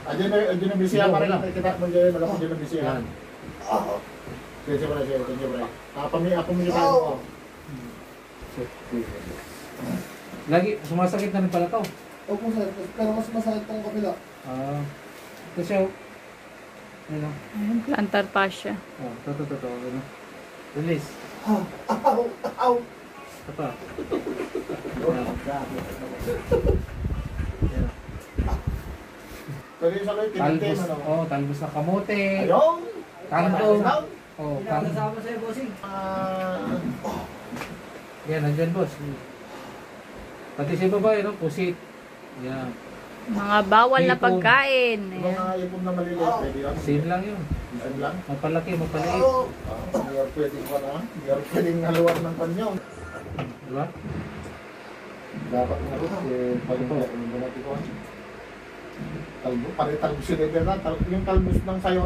Ayan na bisiya pa rin. Kita mo dyan, malapit dyan na bisiya. Yan. Sige, pala siya. Thank you, bro. Pamilitaan ko. Lagi, sumasakit na rin pala to. Opo sir, pero mas masakit tong kapila. Ito siya. Ano? Ayun, plantar fascia. Ito. Ano? Release. Ow! Ito pa. Yan. Pwede sa kayo, tinitim, Talbos. ano? Talbos na kamote. Ayun! Kanto. Kanto. Kasama sa'yo, bossing. Yan, nandyan boss. Pati sa babae, no? Pusit. Yan. Mga bawal na Ipon. pagkain. Yung Ayan. mga ipon na maliliit, pwede lang. Sin lang yun. Isan lang. Mapalaki, mapaliit. Mayroon pwedeng ka na. Mayroon pwedeng haluan ng panyo. Diba? Dapat nga rin, pag-talbos ko. Talbos, pare talbos yun. Yung talbos ng sayo.